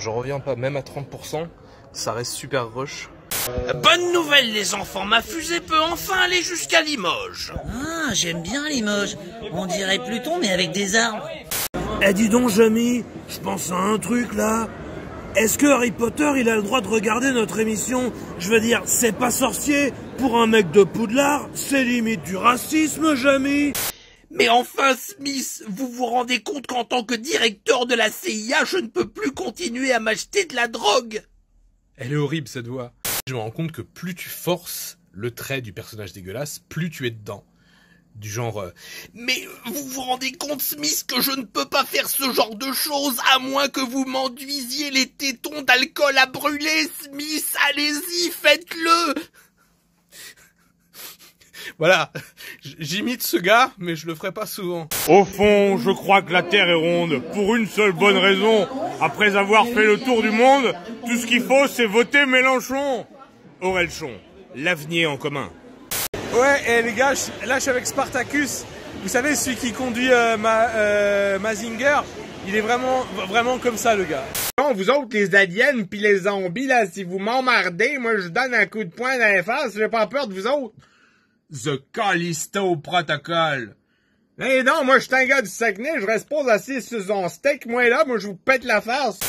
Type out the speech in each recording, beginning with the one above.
Je reviens pas, même à 30%, ça reste super rush. Bonne nouvelle les enfants, ma fusée peut enfin aller jusqu'à Limoges. Ah, j'aime bien Limoges. On dirait Pluton mais avec des arbres. Eh dis donc Jamy, je pense à un truc là. Est-ce que Harry Potter il a le droit de regarder notre émission? Je veux dire, c'est pas sorcier. Pour un mec de Poudlard, c'est limite du racisme, Jamy. Mais enfin Smith, vous vous rendez compte qu'en tant que directeur de la CIA, je ne peux plus continuer à m'acheter de la drogue? Elle est horrible cette voix. Je me rends compte que plus tu forces le trait du personnage dégueulasse, plus tu es dedans. Du genre... Mais vous vous rendez compte, Smith, que je ne peux pas faire ce genre de choses à moins que vous m'enduisiez les tétons d'alcool à brûler, Smith. Allez-y, faites-le. Voilà, j'imite ce gars, mais je le ferai pas souvent. Au fond, je crois que la Terre est ronde, pour une seule bonne raison. Après avoir fait le tour du monde, tout ce qu'il faut, c'est voter Mélenchon. Aurelchon, l'avenir en commun. Ouais, et les gars, là je suis avec Spartacus. Vous savez, celui qui conduit Mazinger, il est vraiment comme ça, le gars. Non, vous autres, les aliens pis les zombies, là, si vous m'emmerdez, moi je donne un coup de poing dans les faces, j'ai pas peur de vous autres. The Callisto Protocol. Eh non, moi je suis un gars du Saguenay, je reste pas assis sur son steak, moi là, moi je vous pète la face.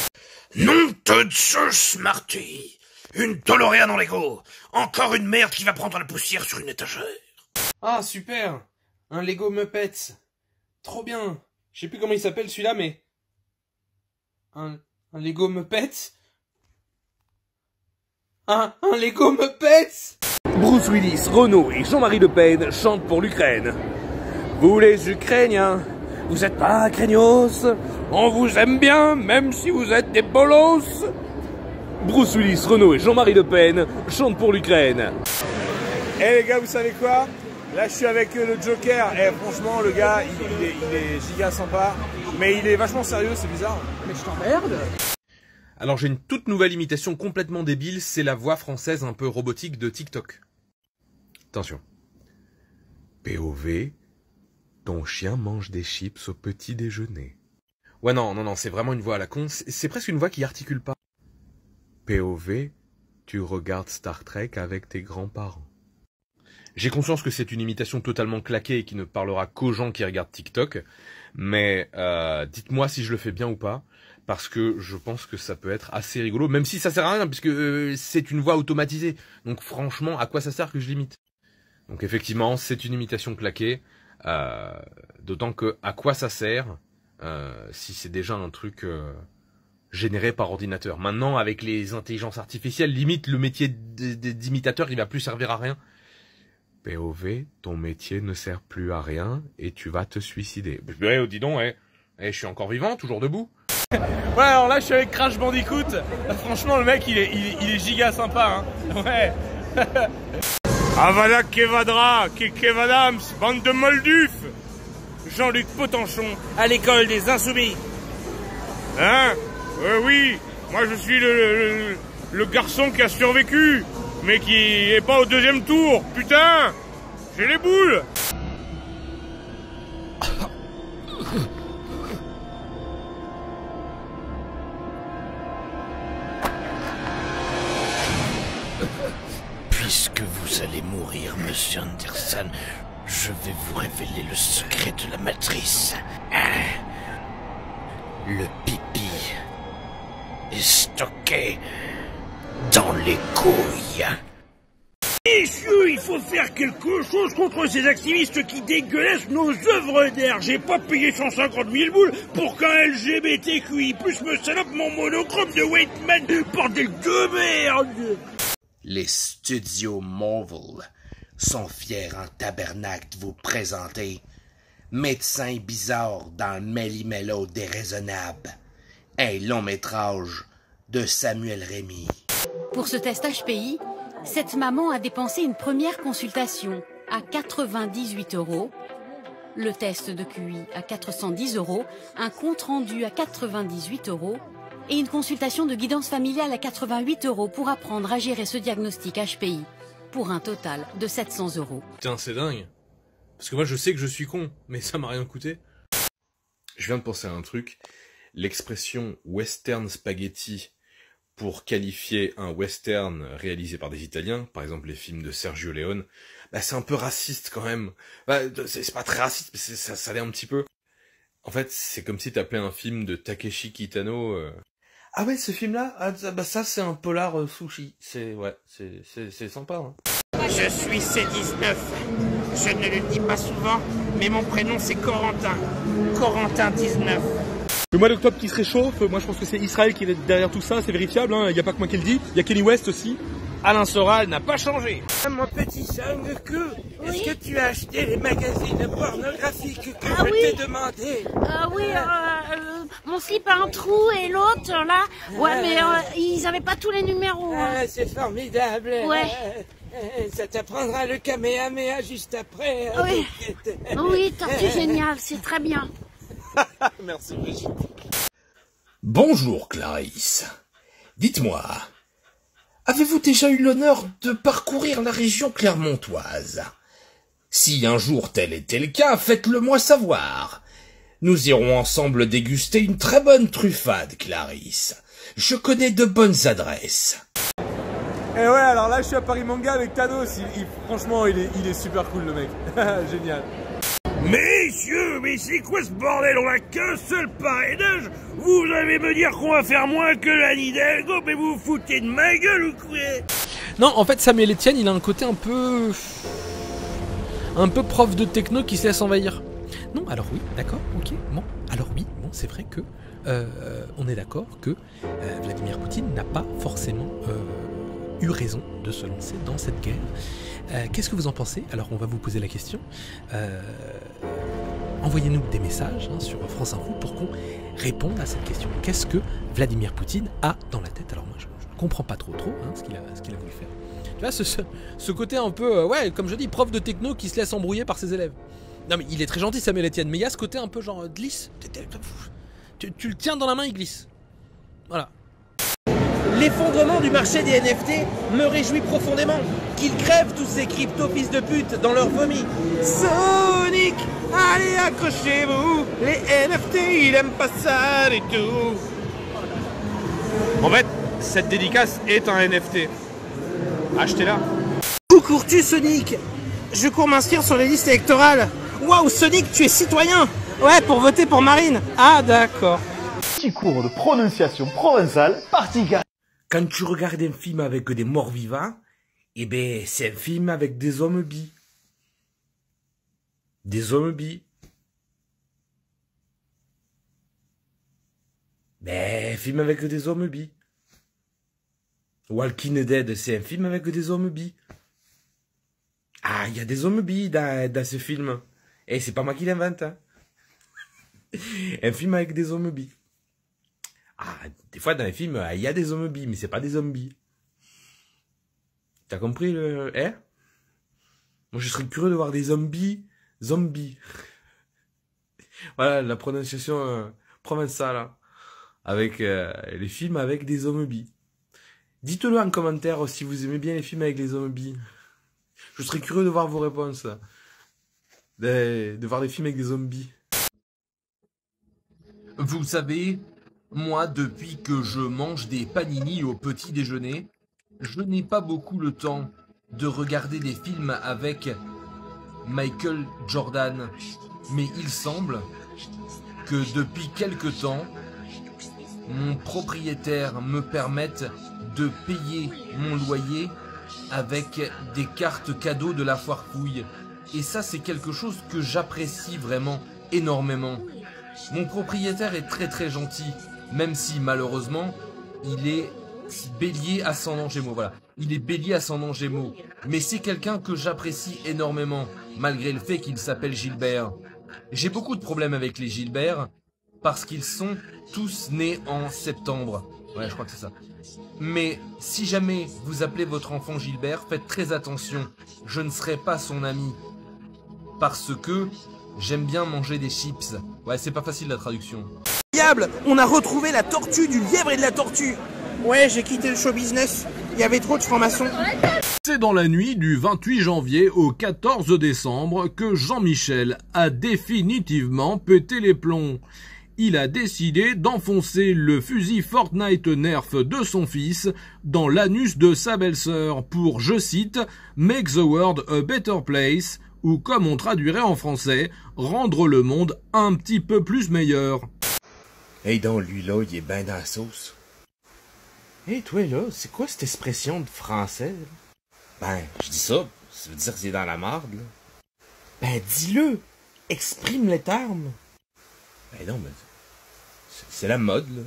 Nom de Zeus, Marty. Une DeLorean en Lego. Encore une merde qui va prendre la poussière sur une étagère. Ah, super. Un Lego Muppets. Trop bien. Je sais plus comment il s'appelle celui-là, mais... Un Lego Muppets. Un Lego Muppets. Bruce Willis, Renault et Jean-Marie Le Pen chantent pour l'Ukraine. Vous les Ukrainiens, vous êtes pas craignos. On vous aime bien, même si vous êtes des bolos. Bruce Willis, Renault et Jean-Marie Le Pen chantent pour l'Ukraine. Eh les gars, vous savez quoi? Là je suis avec le Joker, et franchement le gars, il est giga sympa, mais il est vachement sérieux, c'est bizarre. Mais je t'emmerde. Alors j'ai une toute nouvelle imitation complètement débile, c'est la voix française un peu robotique de TikTok. Attention. POV, ton chien mange des chips au petit déjeuner. Ouais non, c'est vraiment une voix à la con, c'est presque une voix qui articule pas. POV, tu regardes Star Trek avec tes grands-parents. J'ai conscience que c'est une imitation totalement claquée et qui ne parlera qu'aux gens qui regardent TikTok, mais dites-moi si je le fais bien ou pas, parce que je pense que ça peut être assez rigolo, même si ça sert à rien, puisque c'est une voix automatisée. Donc franchement, à quoi ça sert que je l'imite? Donc effectivement, c'est une imitation claquée, d'autant que à quoi ça sert si c'est déjà un truc généré par ordinateur. Maintenant, avec les intelligences artificielles, limite le métier d'imitateur, il va plus servir à rien. POV, ton métier ne sert plus à rien et tu vas te suicider. Ouais, dis donc, je suis encore vivant, toujours debout. Ouais, alors là je suis avec Crash Bandicoot. Franchement le mec il est giga sympa, hein. Ouais. Avada Kedavra, Kevadams, bande de moldufs. Jean-Luc Potenchon, à l'école des Insoumis. Hein? Oui, moi je suis le garçon qui a survécu, mais qui est pas au deuxième tour. Putain, j'ai les boules. Puisque vous allez mourir, monsieur Anderson, je vais vous révéler le secret de la matrice. Le pipi est stocké dans les couilles. Messieurs, il faut faire quelque chose contre ces activistes qui dégueulassent nos œuvres d'art. J'ai pas payé 150 000 boules pour qu'un LGBTQI+ me salope mon monochrome de Waitman, bordel de merde. Les studios Marvel sont fiers en tabernacle de vous présenter Médecin bizarre dans le Méli-Mélo déraisonnable, un long métrage de Samuel Rémy. Pour ce test HPI, cette maman a dépensé une première consultation à 98 €, le test de QI à 410 €, un compte-rendu à 98 € et une consultation de guidance familiale à 88 € pour apprendre à gérer ce diagnostic HPI, pour un total de 700 €. Putain, c'est dingue. Parce que moi je sais que je suis con, mais ça m'a rien coûté. Je viens de penser à un truc. l'expression western spaghetti pour qualifier un western réalisé par des Italiens, par exemple les films de Sergio Leone, bah c'est un peu raciste quand même. Bah, c'est pas très raciste, mais ça l'est un petit peu. En fait, c'est comme si t'appelais un film de Takeshi Kitano... Ah ouais, ce film-là, bah ça c'est un polar sushi. C'est sympa. Hein. Je suis C19. Je ne le dis pas souvent, mais mon prénom c'est Corentin. Corentin 19. Le mois d'octobre qui se réchauffe, moi je pense que c'est Israël qui est derrière tout ça, c'est vérifiable, hein. Il n'y a pas que moi qui le dis, il y a Kenny West aussi. Alain Soral n'a pas changé. Mon petit Sangoku, est-ce que tu as acheté les magazines pornographiques que je t'ai demandé? Oui, mon slip a un trou et l'autre là, ouais, mais ils avaient pas tous les numéros. Ah, c'est formidable. Ouais. Ça t'apprendra le Kamehameha juste après. Oui, oui, Tortue génial, c'est très bien. Merci Brigitte. Bonjour Clarisse. Dites-moi, avez-vous déjà eu l'honneur de parcourir la région clermontoise? Si un jour tel était le cas, faites-le moi savoir. Nous irons ensemble déguster une très bonne truffade, Clarisse. Je connais de bonnes adresses. Et ouais, alors là je suis à Paris Manga avec Thanos, franchement il est super cool le mec. Génial. Messieurs, mais c'est quoi ce bordel? On a qu'un seul parrainage. Vous allez me dire qu'on va faire moins que l'Anne Hidalgo, mais vous vous foutez de ma gueule ou quoi? Non, en fait, Samuel Etienne, il a un côté un peu prof de techno qui se laisse envahir. Non, alors oui, d'accord, ok, bon, alors oui, bon, c'est vrai que on est d'accord que Vladimir Poutine n'a pas forcément eu raison de se lancer dans cette guerre. Qu'est-ce que vous en pensez? Alors on va vous poser la question. Envoyez-nous des messages sur France Info pour qu'on réponde à cette question. Qu'est-ce que Vladimir Poutine a dans la tête? Alors moi je ne comprends pas trop ce qu'il a voulu faire. Tu vois ce côté un peu, ouais, comme je dis, prof de techno qui se laisse embrouiller par ses élèves. Non mais il est très gentil Samuel Etienne, mais il y a ce côté un peu genre glisse. Tu le tiens dans la main, il glisse. Voilà. L'effondrement du marché des NFT me réjouit profondément. Qu'ils crèvent tous ces crypto-fils de pute dans leur vomi. Sonic, allez accrochez-vous. Les NFT, il aime pas ça du tout. En fait, cette dédicace est un NFT. Achetez-la. Où cours-tu, Sonic? Je cours m'inscrire sur les listes électorales. Waouh, Sonic, tu es citoyen? Ouais, pour voter pour Marine. Ah, d'accord. Petit cours de prononciation provençale, partie gars. Quand tu regardes un film avec des morts vivants, eh ben, c'est un film avec des zombies. Des zombies. Ben, un film avec des zombies. Walking Dead, c'est un film avec des zombies. Ah, il y a des zombies dans ce film. Et c'est pas moi qui l'invente. Hein. Un film avec des zombies. Ah, des fois dans les films, il y a des zombies, mais c'est pas des zombies. T'as compris le... Hein? Moi, je serais curieux de voir des zombies. Voilà, la prononciation provençale. Hein, avec les films avec des zombies. Dites-le en commentaire si vous aimez bien les films avec les zombies. Je serais curieux de voir vos réponses. De voir des films avec des zombies. Vous savez, moi, depuis que je mange des panini au petit déjeuner, je n'ai pas beaucoup le temps de regarder des films avec Michael Jordan. Mais il semble que depuis quelque temps, mon propriétaire me permette de payer mon loyer avec des cartes cadeaux de la foire Fouille. Et ça, c'est quelque chose que j'apprécie vraiment énormément. Mon propriétaire est très très gentil, même si malheureusement, il est bélier ascendant Gémeaux. Voilà, il est bélier ascendant Gémeaux. Mais c'est quelqu'un que j'apprécie énormément, malgré le fait qu'il s'appelle Gilbert. J'ai beaucoup de problèmes avec les Gilbert, parce qu'ils sont tous nés en septembre. Ouais, je crois que c'est ça. Mais si jamais vous appelez votre enfant Gilbert, faites très attention. Je ne serai pas son ami. Parce que j'aime bien manger des chips. Ouais, c'est pas facile la traduction. Diable, on a retrouvé la tortue du lièvre et de la tortue. Ouais, j'ai quitté le show business. Il y avait trop de francs-maçons. C'est dans la nuit du 28 janvier au 14 décembre que Jean-Michel a définitivement pété les plombs. il a décidé d'enfoncer le fusil Fortnite Nerf de son fils dans l'anus de sa belle-sœur pour, je cite, « Make the world a better place » ou comme on traduirait en français, « Rendre le monde un petit peu plus meilleur ». Hey donc, lui là, il est ben dans la sauce. Hey toi là, c'est quoi cette expression de français? Ben, je dis ça veut dire qu'il est dans la marde, là. Ben dis-le! Exprime les termes! Ben non, mais c'est la mode, là.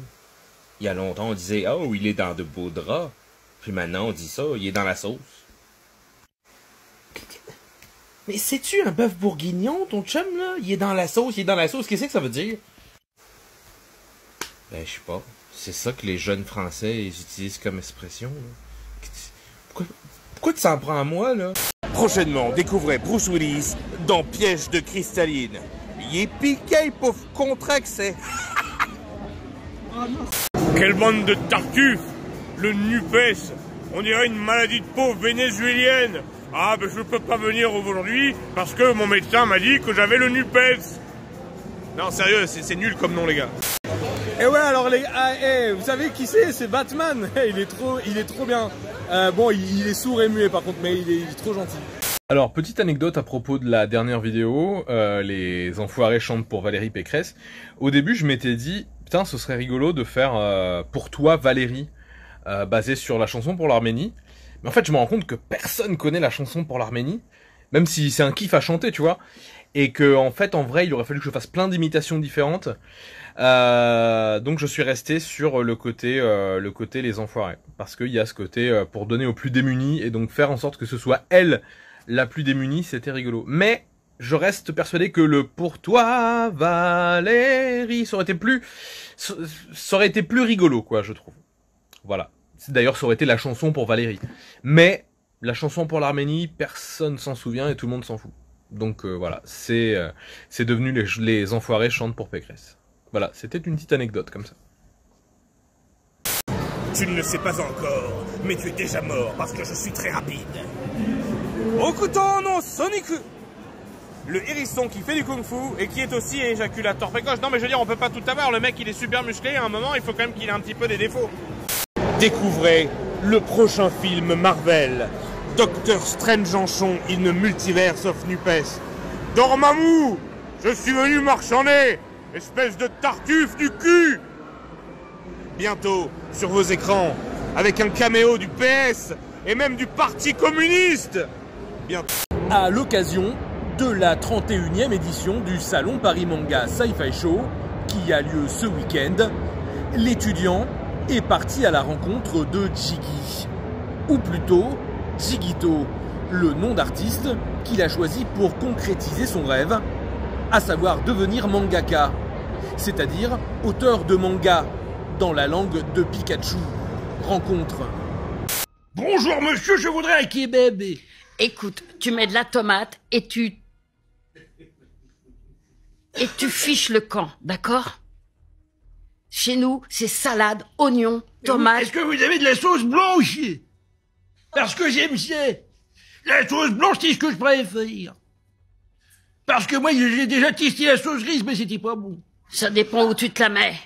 Il y a longtemps, on disait « Oh, il est dans de beaux draps ». Puis maintenant, on dit ça, il est dans la sauce. Mais c'est-tu un bœuf bourguignon, ton chum, là? Il est dans la sauce, qu'est-ce que ça veut dire? Ben, je sais pas. C'est ça que les jeunes Français ils utilisent comme expression, là. Pourquoi tu s'en prends à moi, là? Prochainement, découvrez Bruce Willis dans Piège de cristalline. Yippee-ki, pauvre contraxé. Quelle bande de tartuffes! Le NUPES, on dirait une maladie de peau vénézuélienne. Ah, ben je peux pas venir aujourd'hui parce que mon médecin m'a dit que j'avais le NUPES. Non, sérieux, c'est nul comme nom, les gars. Et ouais, alors les gars, vous savez qui c'est Batman. Il est trop bien. Bon, il est sourd et muet par contre, mais il est trop gentil. Alors, petite anecdote à propos de la dernière vidéo, les enfoirés chantent pour Valérie Pécresse. Au début, je m'étais dit, putain, ce serait rigolo de faire Pour toi Valérie, basé sur la chanson pour l'Arménie. Mais en fait, je me rends compte que personne connaît la chanson pour l'Arménie, même si c'est un kiff à chanter, tu vois. Et que, en fait, en vrai, il aurait fallu que je fasse plein d'imitations différentes. Donc je suis resté sur le côté les enfoirés, parce qu'il y a ce côté pour donner aux plus démunis, et donc faire en sorte que ce soit elle la plus démunie, c'était rigolo. Mais je reste persuadé que le Pour toi Valérie, ça aurait été plus rigolo, quoi, je trouve. Voilà. D'ailleurs, ça aurait été la chanson pour Valérie. Mais la chanson pour l'Arménie, personne s'en souvient et tout le monde s'en fout. Donc voilà, c'est devenu les enfoirés chantent pour Pécresse. Voilà, c'était une petite anecdote comme ça. Tu ne le sais pas encore, mais tu es déjà mort parce que je suis très rapide. Okuto no Sonic, le hérisson qui fait du kung-fu et qui est aussi éjaculateur précoce. Non mais je veux dire, on peut pas tout avoir, le mec il est super musclé, à un moment il faut quand même qu'il ait un petit peu des défauts. Découvrez le prochain film Marvel, Doctor Strange-Enchon in the Multiverse of Nupes. Dormammu, je suis venu marchander, espèce de tartuffe du cul. Bientôt sur vos écrans, avec un caméo du PS et même du Parti communiste. Bientôt. À l'occasion de la 31e édition du Salon Paris Manga Sci-Fi Show, qui a lieu ce week-end, l'étudiant est parti à la rencontre de Jiggy, ou plutôt Jigito, le nom d'artiste qu'il a choisi pour concrétiser son rêve, à savoir devenir mangaka, c'est-à-dire auteur de manga dans la langue de Pikachu. Rencontre. Bonjour monsieur, je voudrais un kebab. Écoute, tu mets de la tomate et tu fiches le camp, d'accord? Chez nous, c'est salade, oignon, tomate... Est-ce que vous avez de la sauce blanche? Parce que j'aime ça. La sauce blanche, c'est ce que je préfère. Parce que moi, j'ai déjà testé la sauce grise, mais c'était pas bon. Ça dépend où tu te la mets.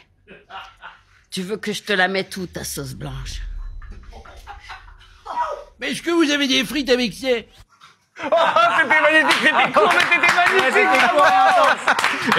Tu veux que je te la mette où, ta sauce blanche? Mais est-ce que vous avez des frites avec ça? Oh, c'était magnifique, c'était court, mais c'était magnifique.